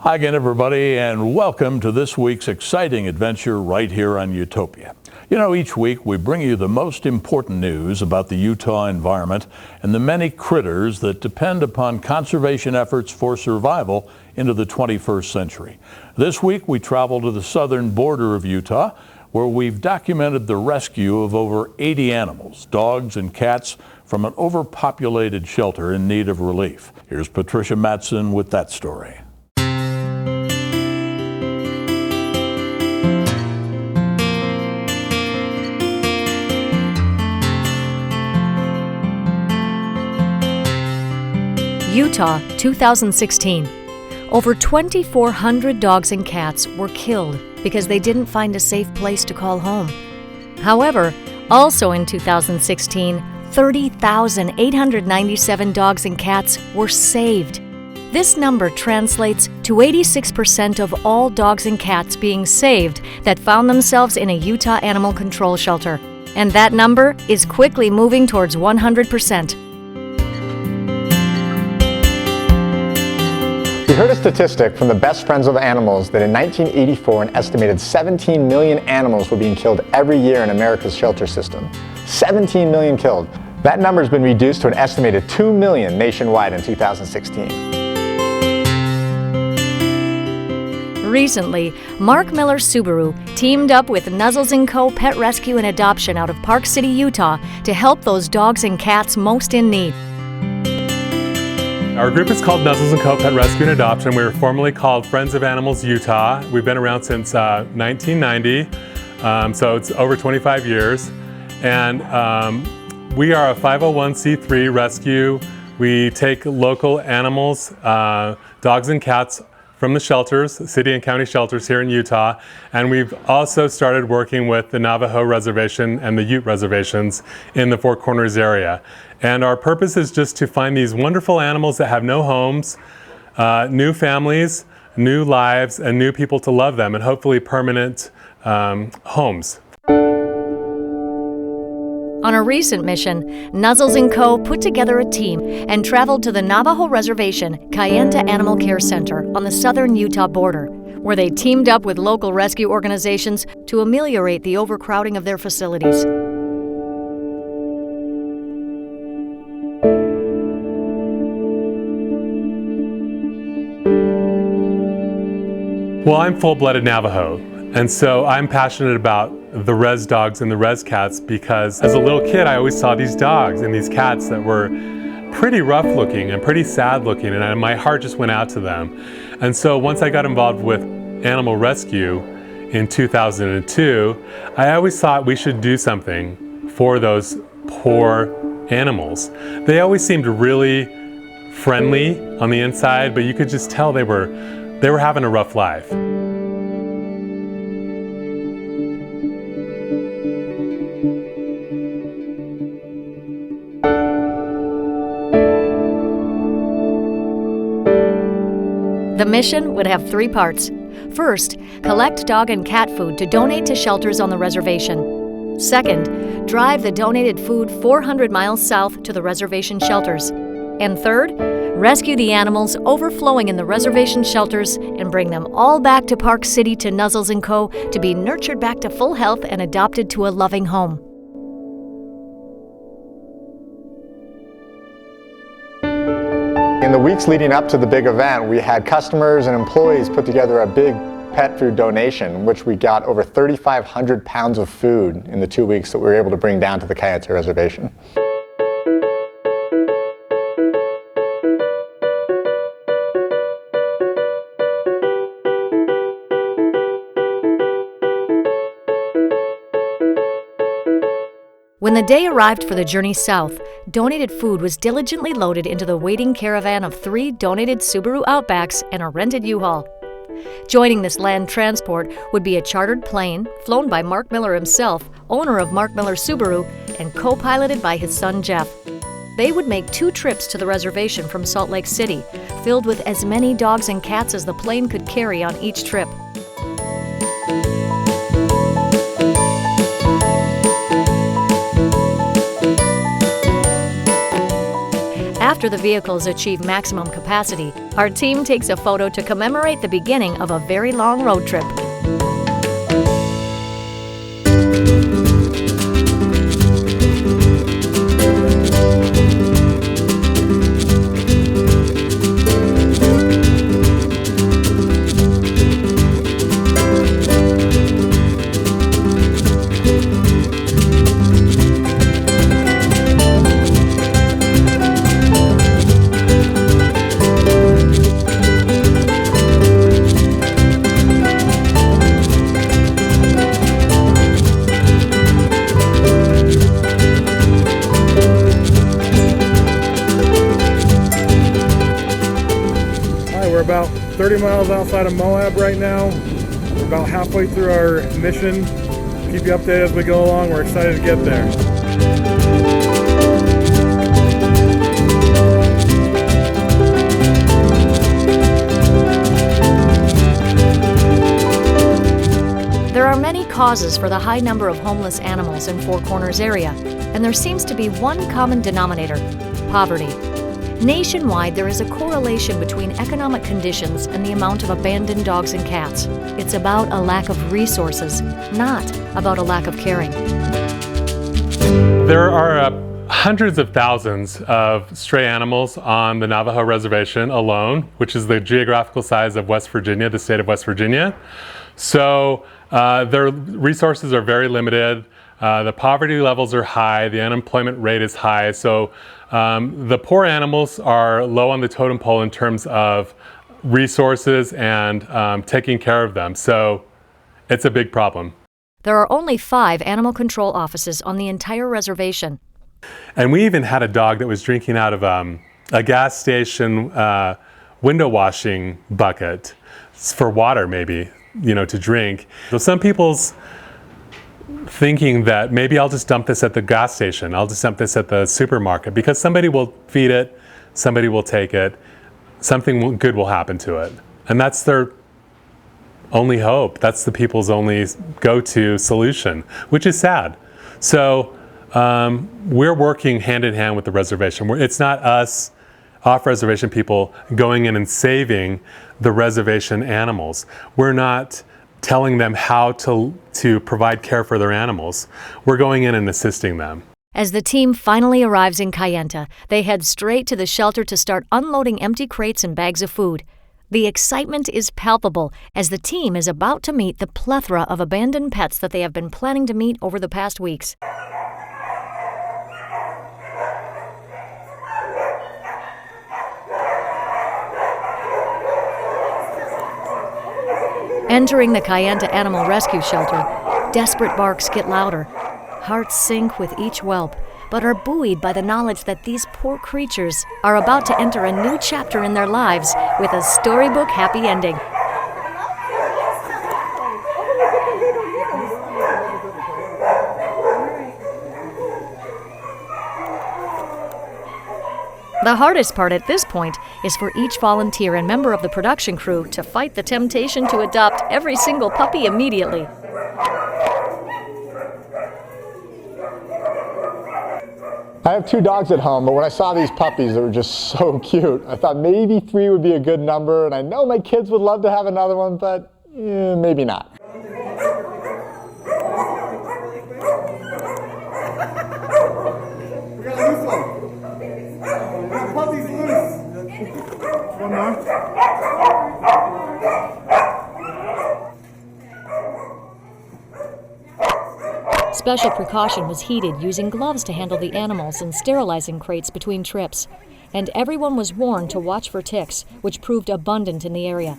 Hi again, everybody, and welcome to this week's exciting adventure right here on UTopia. You know, each week we bring you the most important news about the Utah environment and the many critters that depend upon conservation efforts for survival into the 21st century. This week we travel to the southern border of Utah, where we've documented the rescue of over 80 animals, dogs and cats, from an overpopulated shelter in need of relief. Here's Patricia Matson with that story. Utah, 2016. Over 2,400 dogs and cats were killed because they didn't find a safe place to call home. However, also in 2016, 30,897 dogs and cats were saved. This number translates to 86% of all dogs and cats being saved that found themselves in a Utah animal control shelter. And that number is quickly moving towards 100%. We heard a statistic from the Best Friends of Animals that in 1984 an estimated 17 million animals were being killed every year in America's shelter system. 17 million killed. That number has been reduced to an estimated 2 million nationwide in 2016. Recently, Mark Miller Subaru teamed up with Nuzzles & Co. Pet Rescue and Adoption out of Park City, Utah to help those dogs and cats most in need. Our group is called Nuzzles & Co. Pet Rescue and Adoption. We were formerly called Friends of Animals Utah. We've been around since 1990, so it's over 25 years. And we are a 501c3 rescue. We take local animals, dogs and cats, from the shelters, city and county shelters here in Utah. And we've also started working with the Navajo Reservation and the Ute reservations in the Four Corners area. And our purpose is just to find these wonderful animals that have no homes, new families, new lives, and new people to love them, and hopefully permanent homes. On a recent mission, Nuzzles & Co. put together a team and traveled to the Navajo Reservation Kayenta Animal Care Center on the southern Utah border, where they teamed up with local rescue organizations to ameliorate the overcrowding of their facilities. Well, I'm full-blooded Navajo, and so I'm passionate about the res dogs and the res cats because as a little kid I always saw these dogs and these cats that were pretty rough looking and pretty sad looking, and my heart just went out to them. And so once I got involved with animal rescue in 2002, I always thought we should do something for those poor animals. They always seemed really friendly on the inside, but you could just tell they were having a rough life. The mission would have three parts. First, collect dog and cat food to donate to shelters on the reservation. Second, drive the donated food 400 miles south to the reservation shelters. And third, rescue the animals overflowing in the reservation shelters and bring them all back to Park City to Nuzzles & Co. to be nurtured back to full health and adopted to a loving home. In the weeks leading up to the big event, we had customers and employees put together a big pet food donation, in which we got over 3,500 pounds of food in the 2 weeks that we were able to bring down to the Kayenta Reservation. When the day arrived for the journey south, donated food was diligently loaded into the waiting caravan of 3 donated Subaru Outbacks and a rented U-Haul. Joining this land transport would be a chartered plane flown by Mark Miller himself, owner of Mark Miller Subaru, and co-piloted by his son Jeff. They would make 2 trips to the reservation from Salt Lake City, filled with as many dogs and cats as the plane could carry on each trip. after the vehicles achieve maximum capacity, our team takes a photo to commemorate the beginning of a very long road trip. We're about 30 miles outside of Moab right now. We're about halfway through our mission. Keep you updated as we go along. We're excited to get there. There are many causes for the high number of homeless animals in Four Corners area, and there seems to be one common denominator: poverty. Nationwide, there is a correlation between economic conditions and the amount of abandoned dogs and cats. It's about a lack of resources, not about a lack of caring. There are hundreds of thousands of stray animals on the Navajo Reservation alone, which is the geographical size of West Virginia, the state of West Virginia. So their resources are very limited. The poverty levels are high, the unemployment rate is high, so the poor animals are low on the totem pole in terms of resources and taking care of them, so it's a big problem. There are only 5 animal control offices on the entire reservation. And we even had a dog that was drinking out of a gas station window washing bucket for water, maybe, to drink. So some people's thinking that maybe I'll just dump this at the gas station, I'll just dump this at the supermarket, because somebody will feed it, somebody will take it, something good will happen to it. And that's their only hope. That's the people's only go-to solution, which is sad. So we're working hand in hand with the reservation. It's not us off-reservation people going in and saving the reservation animals. We're not telling them how to provide care for their animals. We're going in and assisting them. As the team finally arrives in Kayenta, they head straight to the shelter to start unloading empty crates and bags of food. The excitement is palpable as the team is about to meet the plethora of abandoned pets that they have been planning to meet over the past weeks. Entering the Kayenta Animal Rescue Shelter, desperate barks get louder. Hearts sink with each whelp, but are buoyed by the knowledge that these poor creatures are about to enter a new chapter in their lives with a storybook happy ending. The hardest part at this point is for each volunteer and member of the production crew to fight the temptation to adopt every single puppy immediately. I have 2 dogs at home, but when I saw these puppies that were just so cute, I thought maybe 3 would be a good number, and I know my kids would love to have another one, but maybe not. Special precaution was heeded using gloves to handle the animals and sterilizing crates between trips. And everyone was warned to watch for ticks, which proved abundant in the area.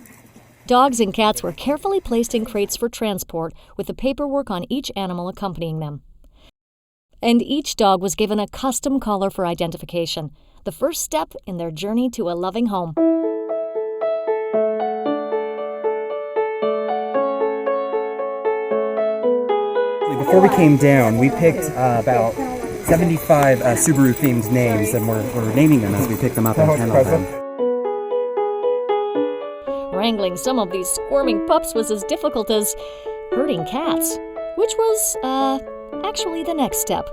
Dogs and cats were carefully placed in crates for transport with the paperwork on each animal accompanying them. And each dog was given a custom collar for identification, the first step in their journey to a loving home. Before we came down, we picked about 75 Subaru-themed names, and we're naming them as we pick them up and handle them. Wrangling some of these squirming pups was as difficult as herding cats, which was, actually the next step.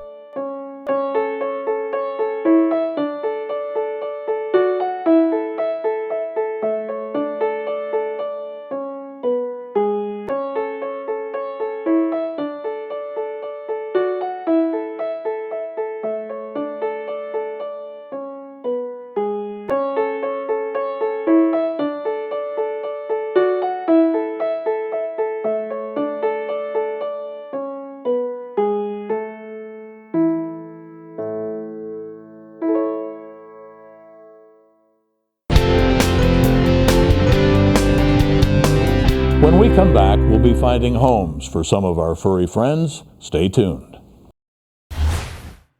be finding homes for some of our furry friends. Stay tuned.